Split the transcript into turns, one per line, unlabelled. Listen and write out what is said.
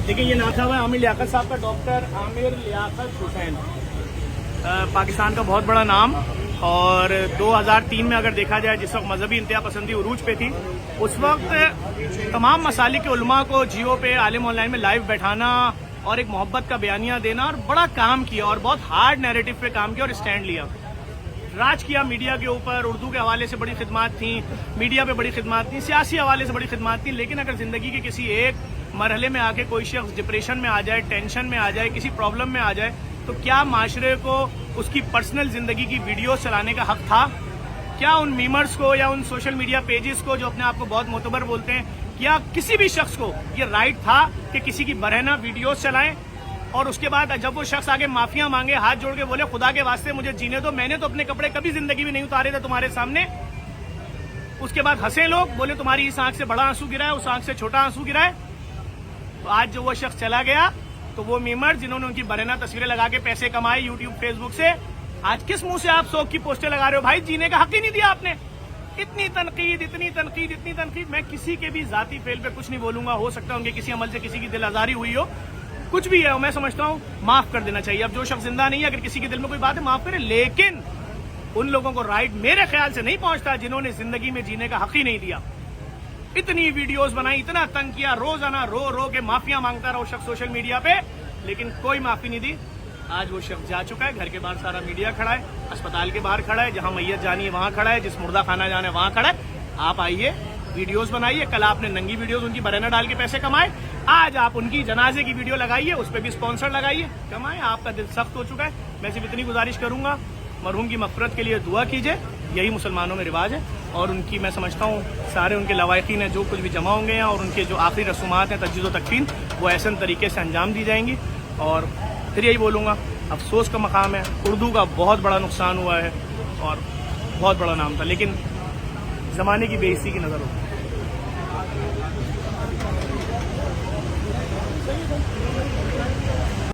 देखिए ये नाम था हुआ आमिर लियाकत साहब का, डॉक्टर आमिर लियाकत हुसैन, पाकिस्तान का बहुत बड़ा नाम। और 2003 में अगर देखा जाए, जिस वक्त मजहबी इंतहा पसंदी उरूज पे थी, उस वक्त तमाम मसालिक के उलमा को जियो पे आलिम ऑनलाइन में लाइव बैठाना और एक मोहब्बत का बयानिया देना, और बड़ा काम किया और बहुत हार्ड नैरेटिव पे काम किया और स्टैंड लिया, राज किया मीडिया के ऊपर। उर्दू के हवाले से बड़ी खिदमत थी, मीडिया पे बड़ी खिदमत थी, सियासी हवाले से बड़ी खिदमत थी। लेकिन अगर जिंदगी के किसी एक मरहले में आके कोई शख्स डिप्रेशन में आ जाए, टेंशन में आ जाए, किसी प्रॉब्लम में आ जाए, तो क्या माशरे को उसकी पर्सनल जिंदगी की वीडियो चलाने का हक था? क्या उन मीमर्स को या उन सोशल मीडिया पेजेस को जो अपने आप को बहुत मोतबर बोलते हैं, क्या किसी भी शख्स को ये राइट था कि किसी की बरहना वीडियोस चलाएं? और उसके बाद जब वो शख्स आगे माफिया मांगे, हाथ जोड़ के बोले खुदा के वास्ते मुझे जीने दो, मैंने तो अपने कपड़े कभी जिंदगी में नहीं उतारे थे तुम्हारे सामने। उसके बाद हंसे लोग, बोले तुम्हारी इस आंख से बड़ा आंसू गिरा है, उस आंख से छोटा आंसू गिरा है। तो आज जो वो शख्स चला गया, तो वो मीमर जिन्होंने उनकी बरहना तस्वीरें लगा के पैसे कमाए यूट्यूब फेसबुक से, आज किस मुंह से आप शौक की पोस्टें लगा रहे हो? भाई जीने का हक ही नहीं दिया आपने। इतनी तनकीद, इतनी तनकीद, इतनी तनकीद। मैं किसी के भी जाती फेल पे कुछ नहीं बोलूंगा, हो सकता है उनके किसी अमल से किसी की दिल आजारी हुई हो, कुछ भी है, मैं समझता हूँ माफ कर देना चाहिए। अब जो शख्स जिंदा नहीं है, अगर किसी के दिल में कोई बात है माफ करे, लेकिन उन लोगों को राइट मेरे ख्याल से नहीं पहुंचता जिन्होंने जिंदगी में जीने का हक ही नहीं दिया। इतनी वीडियोस बनाई, इतना तंग किया, रोजाना रो रो के माफिया मांगता रहा वो शख्स सोशल मीडिया पे, लेकिन कोई माफी नहीं दी। आज वो शख्स जा चुका है, घर के बाहर सारा मीडिया खड़ा है, अस्पताल के बाहर खड़ा है, जहां मैयत जानी है वहां खड़ा है, जिस मुर्दा खाना जाना है वहां खड़ा है। आप आइए, वीडियोस बनाइए। कल आपने नंगी वीडियोस उनकी बरहना डाल के पैसे कमाए, आज आप उनकी जनाजे की वीडियो लगाइए, उस पर भी स्पॉन्सर लगाइए, कमाए। आपका दिल सख्त हो चुका है। मैं सिर्फ इतनी गुजारिश करूंगा, मरहूम की मग़फ़िरत के लिए दुआ कीजिए, यही मुसलमानों में रिवाज है। और उनकी मैं समझता हूँ सारे उनके लवाहिकीन हैं जो कुछ भी जमा होंगे हैं, और उनके जो आखिरी रसूमात हैं तजदीद व तकफीन, वो ऐसे तरीके से अंजाम दी जाएंगी। और फिर यही बोलूँगा, अफसोस का मकाम है, उर्दू का बहुत बड़ा नुकसान हुआ है और बहुत बड़ा नाम था, लेकिन ज़माने की बेइज्जती की नज़र होती है।